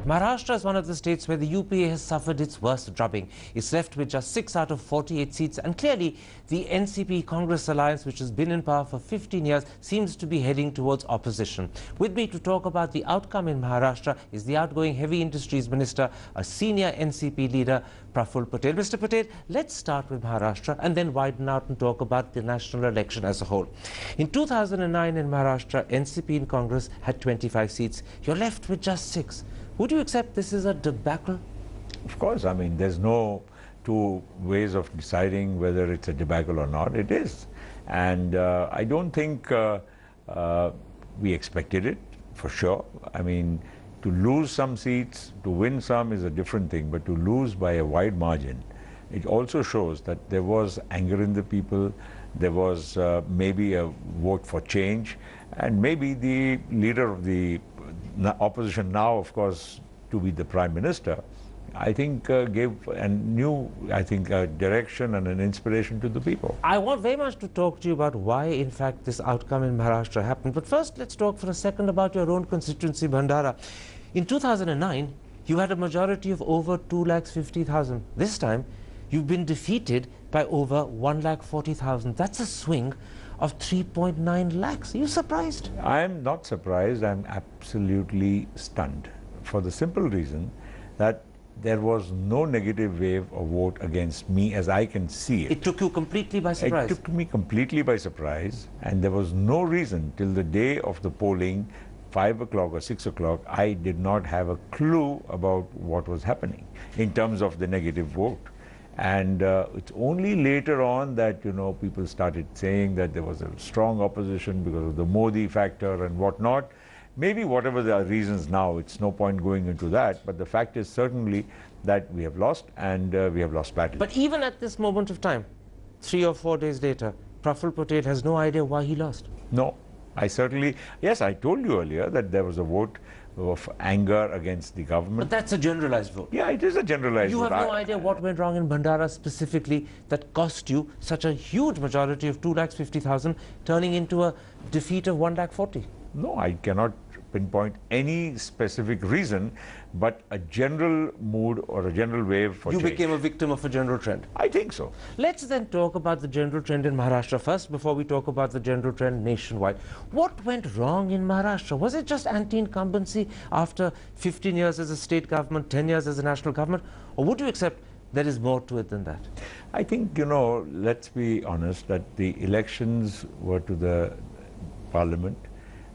Maharashtra is one of the states where the UPA has suffered its worst drubbing. It's left with just 6 out of 48 seats, and clearly the NCP-Congress alliance, which has been in power for 15 years, seems to be heading towards opposition. With me to talk about the outcome in Maharashtra is the outgoing Heavy Industries Minister, a senior NCP leader, Praful Patel. Mr. Patel, let's start with Maharashtra and then widen out and talk about the national election as a whole. In 2009 in Maharashtra, NCP in Congress had 25 seats. You're left with just 6. Would you accept this is a debacle? Of course. I mean, there's no two ways of deciding whether it's a debacle or not. It is. And I don't think we expected it, for sure. I mean, to lose some seats, to win some is a different thing, but to lose by a wide margin, it also shows that there was anger in the people, there was maybe a vote for change, and maybe the leader of the opposition now, of course, to be the Prime Minister, I think gave a new, direction and an inspiration to the people. I want very much to talk to you about why, in fact, this outcome in Maharashtra happened. But first, let's talk for a second about your own constituency, Bhandara. In 2009, you had a majority of over 250,000. This time, you've been defeated by over 140,000. That's a swing of 3.9 lakhs. Are you surprised? I'm not surprised. I'm absolutely stunned, for the simple reason that there was no negative wave of vote against me as I can see it. It took you completely by surprise. It took me completely by surprise, and there was no reason till the day of the polling, 5 o'clock or 6 o'clock, I did not have a clue about what was happening in terms of the negative vote. And it's only later on that, people started saying that there was a strong opposition because of the Modi factor and whatnot. Maybe whatever the reasons now, it's no point going into that. But the fact is certainly that we have lost, and we have lost badly. But even at this moment of time, 3 or 4 days later, Praful Patel has no idea why he lost. No, yes, I told you earlier that there was a vote of anger against the government. But that's a generalized vote. Yeah, it is a generalized vote. You have no idea what went wrong in Bhandara specifically that cost you such a huge majority of 250,000, turning into a defeat of 140,000. No, I cannot pinpoint any specific reason, but a general mood or a general wave for change. You became a victim of a general trend. I think so. Let's then talk about the general trend in Maharashtra first, before we talk about the general trend nationwide. What went wrong in Maharashtra? Was it just anti-incumbency after 15 years as a state government, 10 years as a national government? Or would you accept there is more to it than that? I think, let's be honest, that the elections were to the parliament.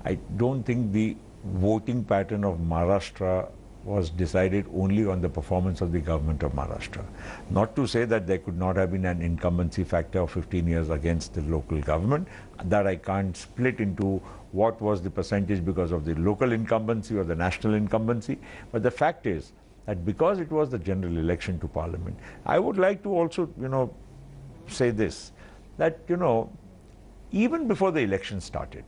I don't think the voting pattern of Maharashtra was decided only on the performance of the government of Maharashtra. Not to say that there could not have been an incumbency factor of 15 years against the local government, that I can't split into what was the percentage because of the local incumbency or the national incumbency. But the fact is that because it was the general election to parliament, I would like to also, say this, that, even before the election started,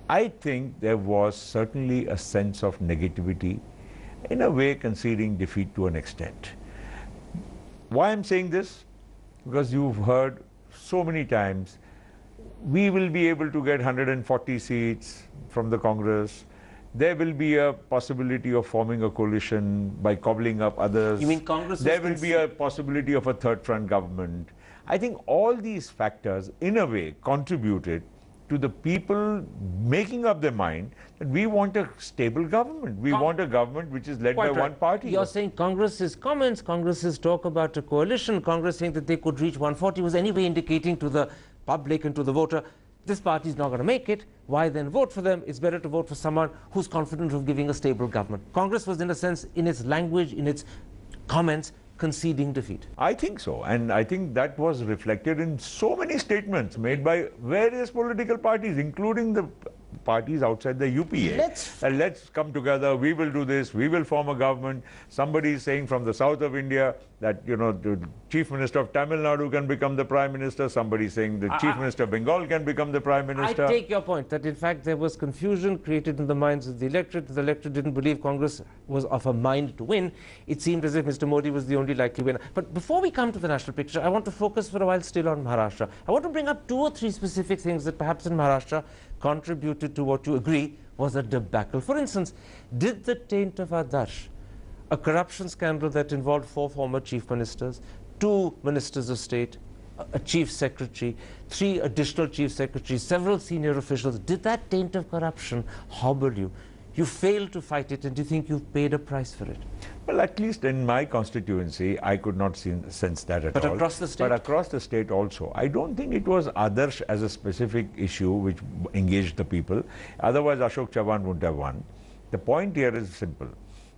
I think there was certainly a sense of negativity, in a way conceding defeat to an extent. Why I'm saying this? Because you've heard so many times, we will be able to get 140 seats from the Congress. There will be a possibility of forming a coalition by cobbling up others. You mean Congress? There will be a possibility of a third front government. I think all these factors, in a way, contributed to the people making up their mind that we want a stable government. We want a government which is led by one party. You're saying Congress's comments, Congress's talk about a coalition, Congress saying that they could reach 140 was anyway indicating to the public and to the voter, this party is not going to make it. Why then vote for them? It's better to vote for someone who's confident of giving a stable government. Congress was, in a sense, in its language, in its comments, conceding defeat. I think so, and I think that was reflected in so many statements made by various political parties, including the parties outside the UPA. Let's come together, we will do this, we will form a government. Somebody is saying from the south of India that, the Chief Minister of Tamil Nadu can become the Prime Minister. Somebody is saying the Chief Minister of Bengal can become the Prime Minister. I take your point that in fact there was confusion created in the minds of the electorate. The electorate didn't believe Congress was of a mind to win. It seemed as if Mr. Modi was the only likely winner. But before we come to the national picture, I want to focus for a while still on Maharashtra. I want to bring up 2 or 3 specific things that perhaps in Maharashtra contributed to what you agree was a debacle. For instance, did the taint of Adarsh, a corruption scandal that involved 4 former chief ministers, 2 ministers of state, a chief secretary, 3 additional chief secretaries, several senior officials, did that taint of corruption hobble you? You failed to fight it, and do you think you've paid a price for it? Well, at least in my constituency, I could not sense that at all. But across the state? But across the state also. I don't think it was Adarsh as a specific issue which engaged the people. Otherwise, Ashok Chavan wouldn't have won. The point here is simple,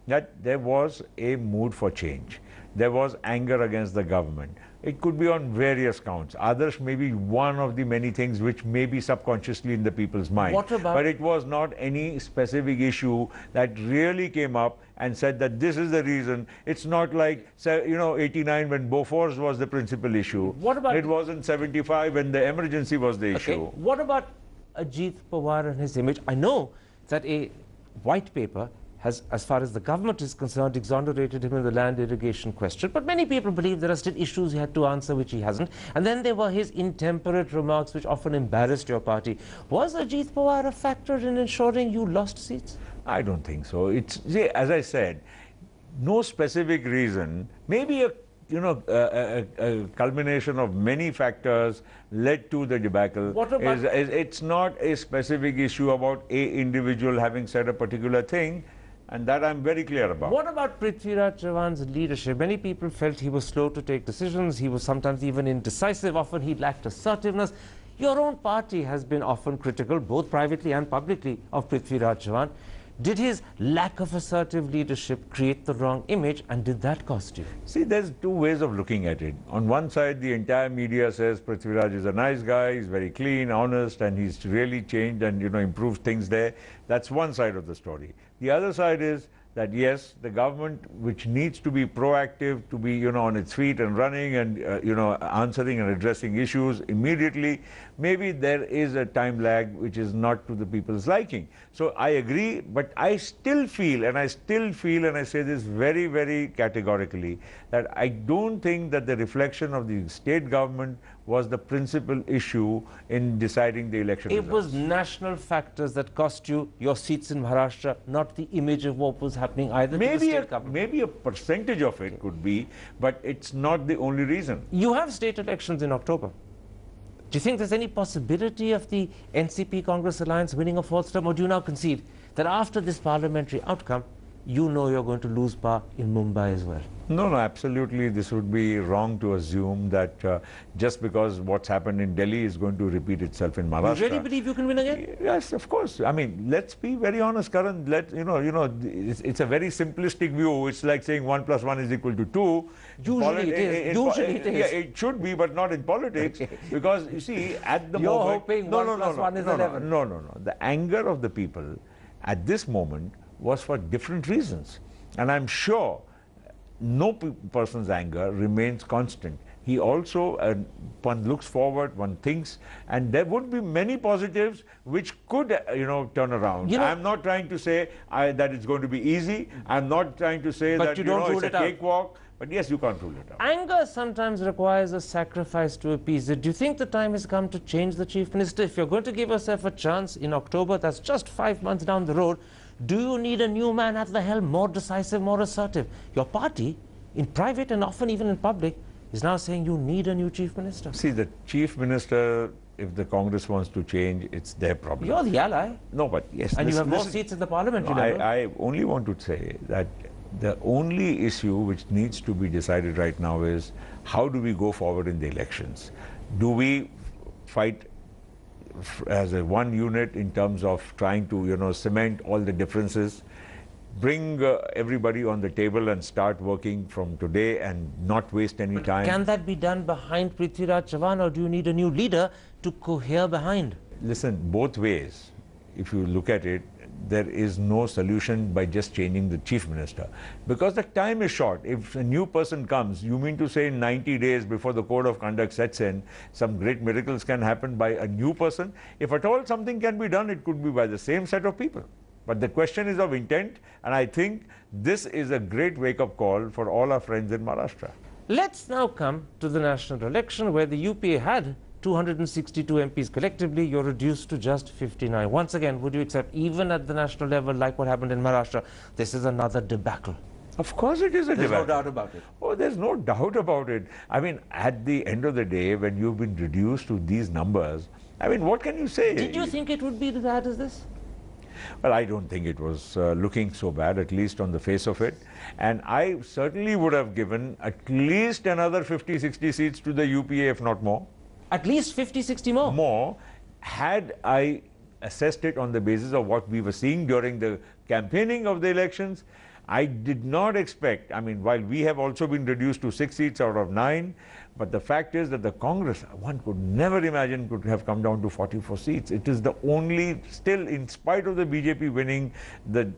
that there was a mood for change. There was anger against the government. It could be on various counts. Adarsh may be one of the many things which may be subconsciously in the people's mind. What about? But it was not any specific issue that really came up and said that this is the reason. It's not like, 89 when Bofors was the principal issue. What about? It wasn't 75 when the emergency was the issue. Okay. What about Ajit Pawar and his image? I know that a white paper has, as far as the government is concerned, exonerated him in the land irrigation question. But many people believe there are still issues he had to answer which he hasn't. And then there were his intemperate remarks which often embarrassed your party. Was Ajit Pawar a factor in ensuring you lost seats? I don't think so. It's, see, as I said, no specific reason. Maybe a culmination of many factors led to the debacle. What about? It's not a specific issue about a individual having said a particular thing, and that I'm very clear about. What about Prithviraj Chavan's leadership? Many people felt he was slow to take decisions. He was sometimes even indecisive. Often he lacked assertiveness. Your own party has been often critical, both privately and publicly, of Prithviraj Chavan. Did his lack of assertive leadership create the wrong image, and did that cost you? See, there's 2 ways of looking at it. On one side, the entire media says Prithviraj is a nice guy, he's very clean, honest, and he's really changed and, improved things there. That's one side of the story. The other side is that, yes, the government, which needs to be proactive, to be, on its feet and running and, answering and addressing issues immediately, maybe there is a time lag which is not to the people's liking. So I agree, but I still feel, and I say this very, very categorically, that I don't think that the reflection of the state government was the principal issue in deciding the election It results. was national factors that cost you your seats in Maharashtra, not the image of what was happening either to the state government. Maybe a percentage of it could be, but it's not the only reason. You have state elections in October. Do you think there's any possibility of the NCP-Congress alliance winning a 4th term, or do you now concede that after this parliamentary outcome, you know you're going to lose power in Mumbai as well? No, absolutely. This would be wrong to assume that just because what's happened in Delhi is going to repeat itself in Maharashtra. You really believe you can win again? Yes, of course. I mean, let's be very honest, Karan. It's a very simplistic view. It's like saying 1 + 1 = 2. Usually it is. Usually it is. Yeah, it should be, but not in politics. Okay. Because, you see, at the You're moment... hoping 1 + 1 is 11. No. The anger of the people at this moment was for different reasons. And I'm sure no person's anger remains constant. He also, one looks forward, one thinks, and there would be many positives which could, turn around. I'm not trying to say that it's going to be easy. I'm not trying to say that, it's a cakewalk. But yes, you can't rule it out. Anger sometimes requires a sacrifice to appease it. Do you think the time has come to change the chief minister? If you're going to give yourself a chance in October, that's just 5 months down the road, do you need a new man at the helm, more decisive, more assertive? Your party, in private and often even in public, is now saying you need a new chief minister. See, the chief minister, if the Congress wants to change, it's their problem. You're the ally. No, but yes. And you have more seats in the parliamentary level. I only want to say that the only issue which needs to be decided right now is how do we go forward in the elections? Do we fight as a one unit in terms of trying to, cement all the differences, bring everybody on the table and start working from today and not waste any time? Can that be done behind Prithviraj Chavan, or do you need a new leader to cohere behind? Listen, both ways, if you look at it, there is no solution by just changing the chief minister. Because the time is short. If a new person comes, you mean to say in 90 days before the code of conduct sets in, some great miracles can happen by a new person? If at all something can be done, it could be by the same set of people. But the question is of intent, and I think this is a great wake-up call for all our friends in Maharashtra. Let's now come to the national election, where the UPA had 262 MPs collectively, you're reduced to just 59. Once again, would you accept, even at the national level, like what happened in Maharashtra, this is another debacle? Of course it is a There's debacle. no doubt about it. Oh, there's no doubt about it. I mean, at the end of the day, when you've been reduced to these numbers, I mean, what can you say? Did you think it would be as bad as this? Well, I don't think it was looking so bad, at least on the face of it. And I certainly would have given at least another 50, 60 seats to the UPA, if not more. At least 50, 60 more? More, had I assessed it on the basis of what we were seeing during the campaigning of the elections. I did not expect, I mean, while we have also been reduced to 6 seats out of 9, but the fact is that the Congress, one could never imagine, could have come down to 44 seats. It is the only, still, in spite of the BJP winning the,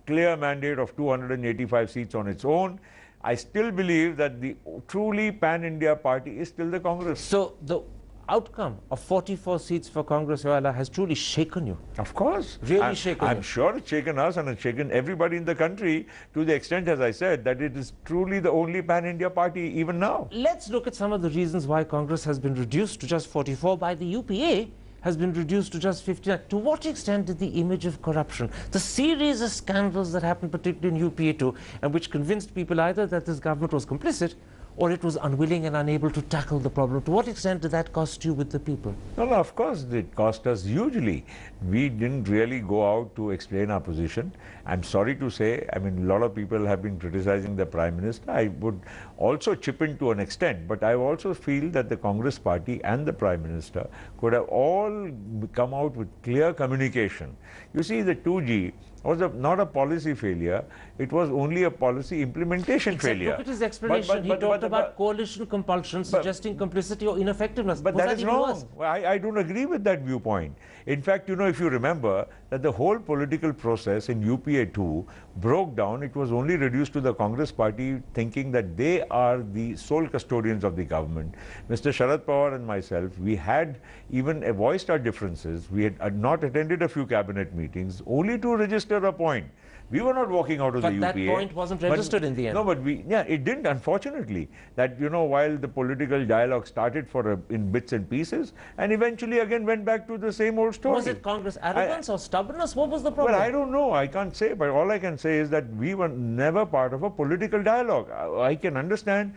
clear mandate of 285 seats on its own, I still believe that the truly pan-India party is still the Congress. So the outcome of 44 seats for Congress, Your Allah, has truly shaken you. Of course. Really shaken you. I'm sure it's shaken us and it's shaken everybody in the country to the extent, as I said, that it is truly the only pan-India party even now. Let's look at some of the reasons why Congress has been reduced to just 44 by the UPA has been reduced to just 59. To what extent did the image of corruption, the series of scandals that happened particularly in UPA too, and which convinced people either that this government was complicit or it was unwilling and unable to tackle the problem, to what extent did that cost you with the people? No, of course it cost us hugely. We didn't really go out to explain our position. I'm sorry to say, I mean, a lot of people have been criticizing the Prime Minister. I would also chip in to an extent, but I also feel that the Congress party and the Prime Minister could have all come out with clear communication. You see, the 2G was not a policy failure, it was only a policy implementation failure. Look at his explanation. He talked about coalition compulsion, suggesting complicity or ineffectiveness. But that is wrong. I don't agree with that viewpoint. In fact, if you remember that the whole political process in UPA 2 broke down, it was only reduced to the Congress party thinking that they are the sole custodians of the government. Mr. Sharad Pawar and myself, we had even voiced our differences. We had not attended a few cabinet meetings, only to register a point. We were not walking out of the UPA. But that point wasn't registered in the end. No, but it didn't, unfortunately. That, while the political dialogue started in bits and pieces, and eventually again went back to the same old story. Was it Congress arrogance or stubbornness? What was the problem? Well, I don't know. I can't say. But all I can say is that we were never part of a political dialogue. I can understand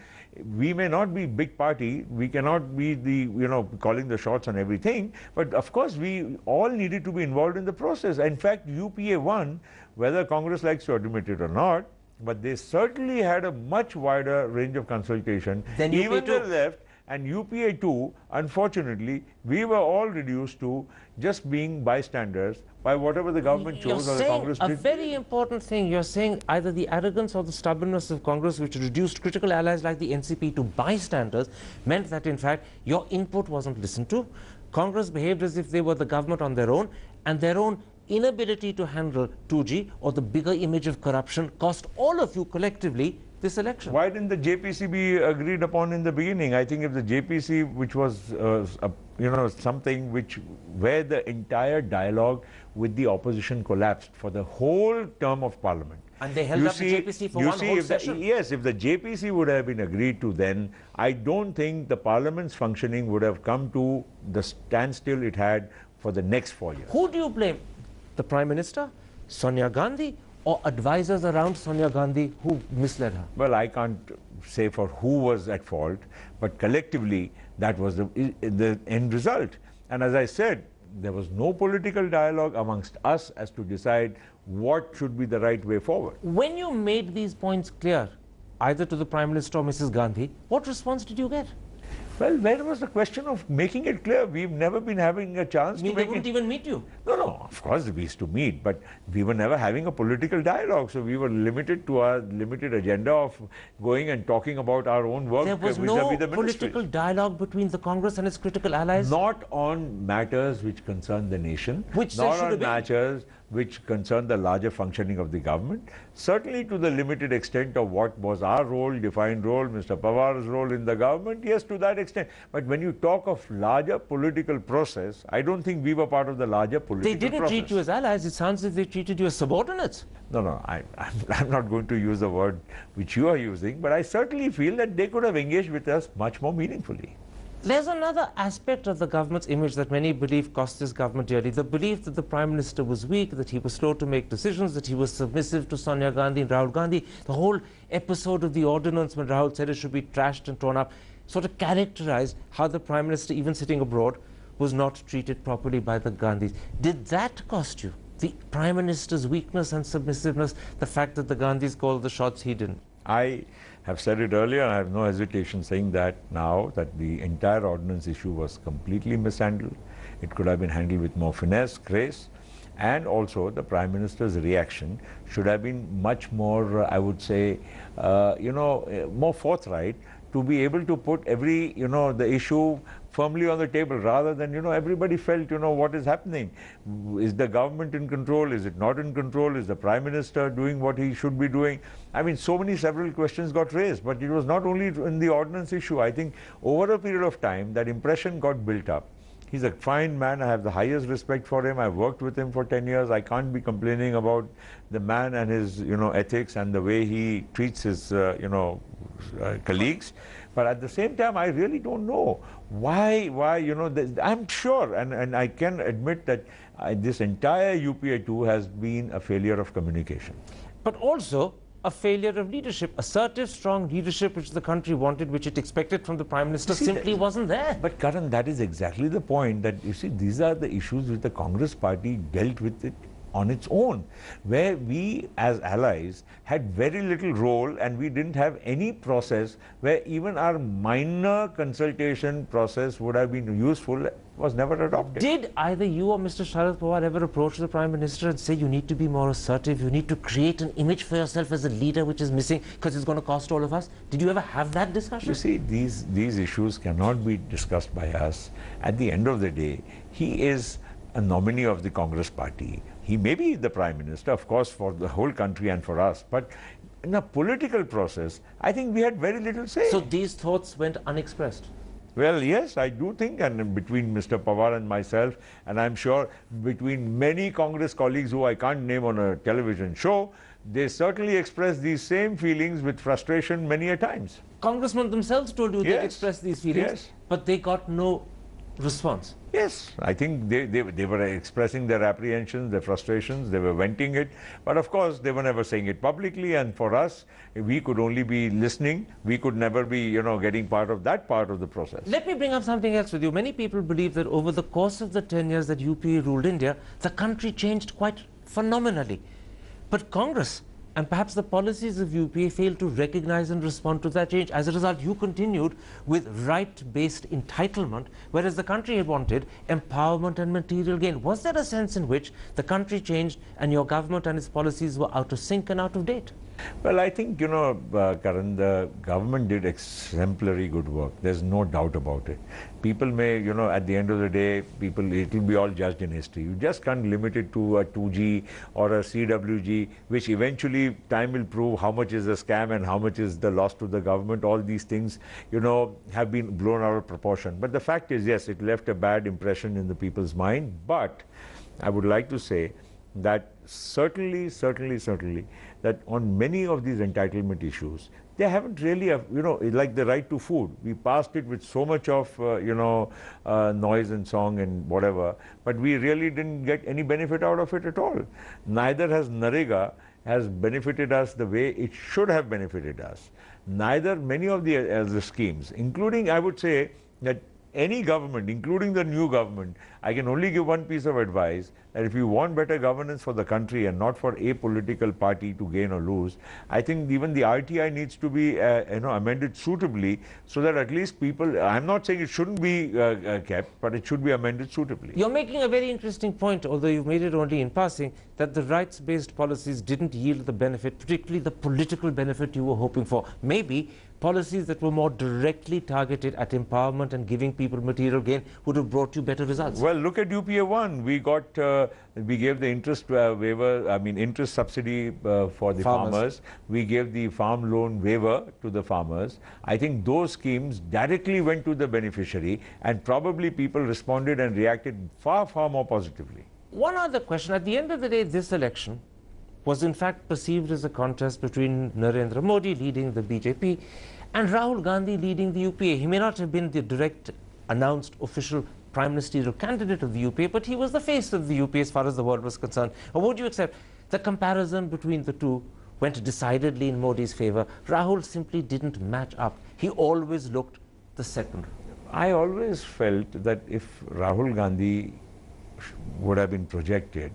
we may not be big party. We cannot be the, calling the shots on everything. But of course, we all needed to be involved in the process. In fact, UPA 1, whether Congress likes to admit it or not, but they certainly had a much wider range of consultation. Then even the left and UPA 2, unfortunately, we were all reduced to just being bystanders by whatever the government chose or the Congress did. A very important thing. You're saying either the arrogance or the stubbornness of Congress, which reduced critical allies like the NCP to bystanders, meant that, in fact, your input wasn't listened to. Congress behaved as if they were the government on their own, and their own inability to handle 2G or the bigger image of corruption cost all of you collectively this election. Why didn't the JPC be agreed upon in the beginning? I think if the JPC, which was something where the entire dialogue with the opposition collapsed for the whole term of Parliament. And they held up the JPC for one whole session. Yes, if the JPC would have been agreed to then, I don't think the Parliament's functioning would have come to the standstill it had for the next 4 years. Who do you blame? The Prime Minister, Sonia Gandhi, or advisors around Sonia Gandhi who misled her? Well, I can't say for who was at fault, but collectively that was the end result. And as I said, there was no political dialogue amongst us as to decide what should be the right way forward. When you made these points clear, either to the Prime Minister or Mrs. Gandhi, what response did you get? Well, where was the question of making it clear? We've never been having a chance to make it. They wouldn't even meet you? No, of course we used to meet, but we were never having a political dialogue. So we were limited to our limited agenda of going and talking about our own work. There was no political dialogue between the Congress and its critical allies? Not on matters which concern the nation. Which not on matters which concern the larger functioning of the government. Certainly to the limited extent of what was our role, defined role, Mr. Pawar's role in the government, yes, to that extent. But when you talk of larger political process, I don't think we were part of the larger political process. They didn't treat you as allies. It sounds as if they treated you as subordinates. No, I'm not going to use the word which you are using, but I certainly feel that they could have engaged with us much more meaningfully. There's another aspect of the government's image that many believe cost this government dearly. The belief that the Prime Minister was weak, that he was slow to make decisions, that he was submissive to Sonia Gandhi and Rahul Gandhi. The whole episode of the ordinance when Rahul said it should be trashed and torn up sort of characterized how the Prime Minister, even sitting abroad, was not treated properly by the Gandhis. Did that cost you? The Prime Minister's weakness and submissiveness, the fact that the Gandhis called the shots he didn't? I have said it earlier, and I have no hesitation saying that now, that the entire ordinance issue was completely mishandled. It could have been handled with more finesse, grace, and also the Prime Minister's reaction should have been much more, I would say, more forthright, to be able to put every, the issue firmly on the table, rather than, everybody felt, what is happening. Is the government in control? Is it not in control? Is the Prime Minister doing what he should be doing? I mean, several questions got raised, but it was not only in the ordinance issue. I think over a period of time, that impression got built up. He's a fine man. I have the highest respect for him. I've worked with him for 10 years. I can't be complaining about the man and his, ethics and the way he treats his, colleagues. But at the same time, I really don't know why, I'm sure, and I can admit that this entire UPA 2 has been a failure of communication. But also a failure of leadership. Assertive, strong leadership which the country wanted, which it expected from the Prime Minister, simply wasn't there. But Karan, that is exactly the point, that you see, these are the issues which the Congress party dealt with it on its own, where we as allies had very little role, and we didn't have any process where even our minor consultation process would have been useful, was never adopted. Did either you or Mr. Sharad Pawar ever approach the Prime Minister and say you need to be more assertive, you need to create an image for yourself as a leader which is missing because it's going to cost all of us? Did you ever have that discussion? You see, these issues cannot be discussed by us. At the end of the day, he is a nominee of the Congress party. He may be the Prime Minister, of course, for the whole country and for us, but in a political process, I think we had very little say. So these thoughts went unexpressed? Well, yes, I do think, and between Mr. Pawar and myself, and I'm sure between many Congress colleagues who I can't name on a television show, they certainly expressed these same feelings with frustration many a times. Congressmen themselves told you they expressed these feelings, but they got no response. Yes, I think they were expressing their apprehensions, their frustrations, they were venting it, but of course they were never saying it publicly, and for us, we could only be listening. We could never be, getting part of that part of the process. Let me bring up something else with you. Many people believe that over the course of the 10 years that UPA ruled India, the country changed quite phenomenally. But Congress and perhaps the policies of UPA failed to recognize and respond to that change. As a result, you continued with right-based entitlement, whereas the country had wanted empowerment and material gain. Was there a sense in which the country changed and your government and its policies were out of sync and out of date? Well, I think, Karan, the government did exemplary good work. There's no doubt about it. People may, at the end of the day, it will be all judged in history. You just can't limit it to a 2G or a CWG, which eventually time will prove how much is a scam and how much is the loss to the government. All these things, have been blown out of proportion. But the fact is, yes, it left a bad impression in the people's mind. But I would like to say that certainly, that on many of these entitlement issues, they haven't really, like the right to food. We passed it with so much of, noise and song and whatever, but we really didn't get any benefit out of it at all. Neither has Narega has benefited us the way it should have benefited us. Neither many of the schemes, including, I would say, that any government, including the new government, I can only give one piece of advice, that if you want better governance for the country and not for a political party to gain or lose, I think even the RTI needs to be amended suitably, so that at least people, I'm not saying it shouldn't be kept, but it should be amended suitably. You're making a very interesting point, although you've made it only in passing, that the rights-based policies didn't yield the benefit, particularly the political benefit you were hoping for. Maybe policies that were more directly targeted at empowerment and giving people material gain would have brought you better results. Well, look at UPA 1. We gave the interest waiver, interest subsidy for the farmers. We gave the farm loan waiver to the farmers. I think those schemes directly went to the beneficiary, and probably people responded and reacted far, far more positively. One other question. At the end of the day, this election was in fact perceived as a contest between Narendra Modi leading the BJP and Rahul Gandhi leading the UPA. He may not have been the direct announced official prime ministerial candidate of the UPA, but he was the face of the UPA as far as the world was concerned. Or would you accept the comparison between the two went decidedly in Modi's favor? Rahul simply didn't match up. He always looked the second. I always felt that if Rahul Gandhi would have been projected,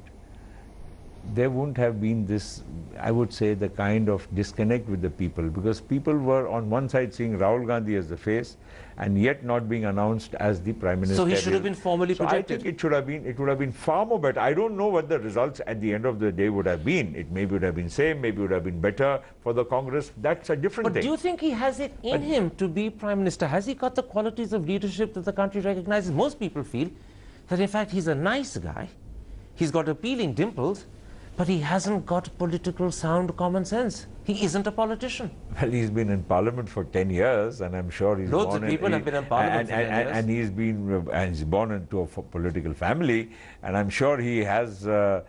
there wouldn't have been this, I would say, the kind of disconnect with the people, because people were on one side seeing Rahul Gandhi as the face and yet not being announced as the Prime Minister. So he should have been formally projected. I think it would have been far more better. I don't know what the results at the end of the day would have been. It maybe would have been same, maybe would have been better for the Congress. That's a different thing. But do you think he has it in him to be Prime Minister? Has he got the qualities of leadership that the country recognizes? Most people feel that in fact he's a nice guy, he's got appealing dimples, but he hasn't got political sound common sense. He isn't a politician. Well, he's been in Parliament for 10 years, and I'm sure he's Loads of people have been in Parliament for 10 years. And he's born into a political family, and I'm sure he has a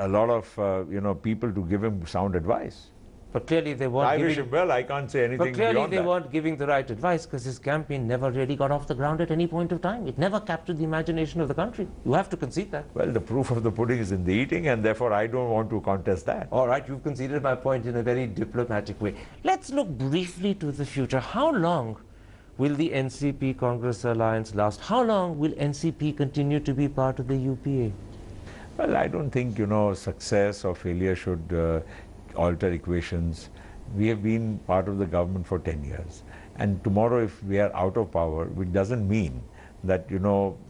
lot of people to give him sound advice. But clearly they weren't I wish him well. I can't say anything beyond that. But clearly they weren't giving the right advice, because his campaign never really got off the ground at any point of time. It never captured the imagination of the country. You have to concede that. Well, the proof of the pudding is in the eating, and therefore I don't want to contest that. All right, you've conceded my point in a very diplomatic way. Let's look briefly to the future. How long will the NCP Congress alliance last? How long will NCP continue to be part of the UPA? Well, I don't think, success or failure should alter equations. We have been part of the government for 10 years. And tomorrow, if we are out of power, which doesn't mean that,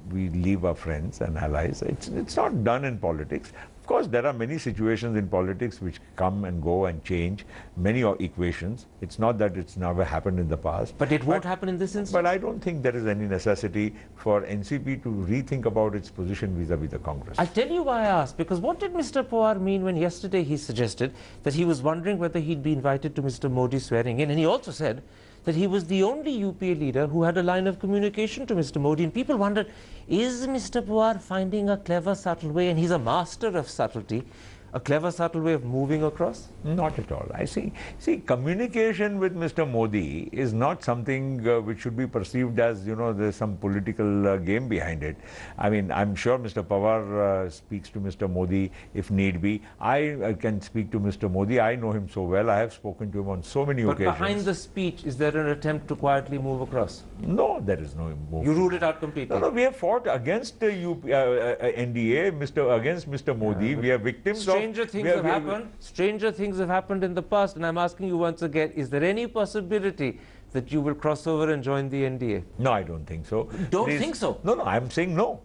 we leave our friends and allies. It's not done in politics. Of course, there are many situations in politics which come and go and change, many equations. It's not that it's never happened in the past. But it won't happen in this instance? But I don't think there is any necessity for NCP to rethink about its position vis-a-vis the Congress. I'll tell you why I asked, because what did Mr. Pawar mean when yesterday he suggested that he was wondering whether he'd be invited to Mr. Modi's swearing in, and he also said that he was the only UPA leader who had a line of communication to Mr. Modi, and people wondered, is Mr. Pawar finding a clever, subtle way, and he's a master of subtlety, a clever, subtle way of moving across? Not at all. I see, communication with Mr. Modi is not something which should be perceived as, there's some political game behind it. I mean, I'm sure Mr. Pawar speaks to Mr. Modi if need be. I can speak to Mr. Modi. I know him so well. I have spoken to him on so many occasions. But behind the speech, is there an attempt to quietly move across? No, there is no move. You ruled it out completely? No, we have fought against the NDA, against Mr. Modi. We are victims of... Stranger things have happened in the past, and I'm asking you once again, is there any possibility that you will cross over and join the NDA? No, I don't think so. Don't think so? No, I'm saying no.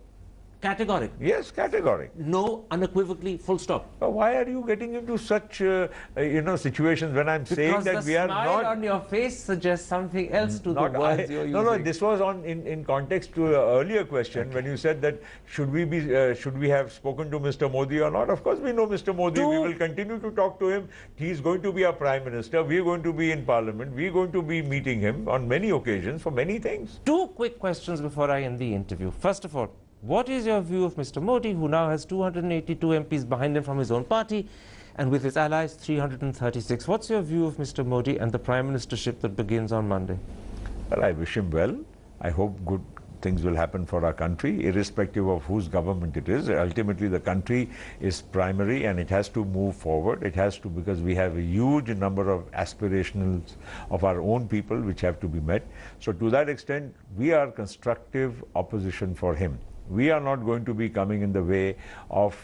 Categoric? Yes, categoric. No, unequivocally, full stop. Why are you getting into such, situations when I'm saying that we are not... Because the smile on your face suggests something else to the words you're using. No, this was in context to an earlier question when you said that should we have spoken to Mr. Modi or not? Of course we know Mr. Modi. We will continue to talk to him. He's going to be our Prime Minister. We're going to be in Parliament. We're going to be meeting him on many occasions for many things. Two quick questions before I end the interview. First of all, what is your view of Mr. Modi, who now has 282 MPs behind him from his own party, and with his allies 336? What's your view of Mr. Modi and the Prime Ministership that begins on Monday? Well, I wish him well. I hope good things will happen for our country, irrespective of whose government it is. Ultimately, the country is primary, and it has to move forward. It has to, because we have a huge number of aspirations of our own people which have to be met. So to that extent, we are constructive opposition for him. We are not going to be coming in the way of,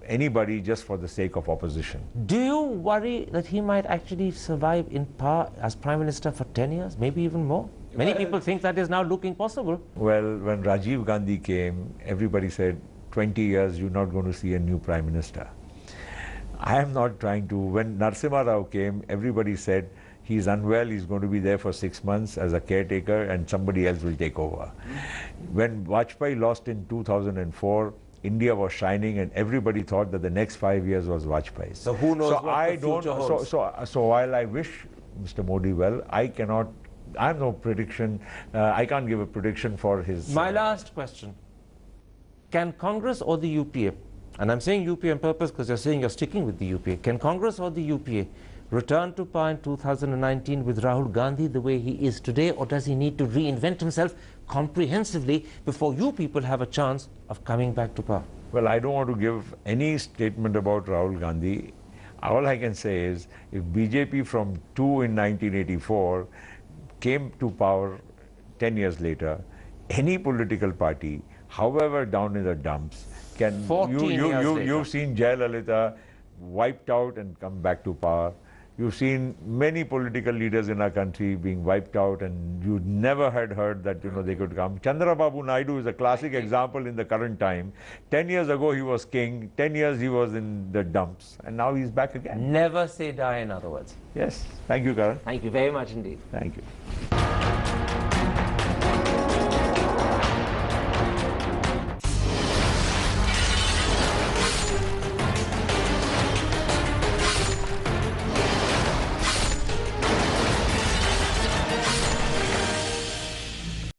anybody just for the sake of opposition. Do you worry that he might actually survive in power as Prime Minister for 10 years, maybe even more? Many people think that is now looking possible. Well, when Rajiv Gandhi came, everybody said, 20 years, you're not going to see a new Prime Minister. I am not trying to. When Narasimha Rao came, everybody said, he's unwell, he's going to be there for 6 months as a caretaker and somebody else will take over. When Vajpayee lost in 2004, India was shining and everybody thought that the next 5 years was Vajpayee. So who knows what the future holds? So while I wish Mr. Modi well, I have no prediction, I can't give a prediction for his... My last question. Can Congress or the UPA, and I'm saying UPA on purpose because you're saying you're sticking with the UPA, can Congress or the UPA return to power in 2019 with Rahul Gandhi the way he is today, or does he need to reinvent himself comprehensively before you people have a chance of coming back to power? Well, I don't want to give any statement about Rahul Gandhi. All I can say is, if BJP from 2 in 1984 came to power 10 years later, any political party, however down in the dumps, can... 14 years later. You've seen Jayalalitha wiped out and come back to power. You've seen many political leaders in our country being wiped out, and you never had heard that, you know, they could come. Chandrababu Naidu is a classic example in the current time. 10 years ago he was king, 10 years he was in the dumps, and now he's back again. Never say die, in other words. Yes. Thank you, Karan. Thank you very much indeed. Thank you.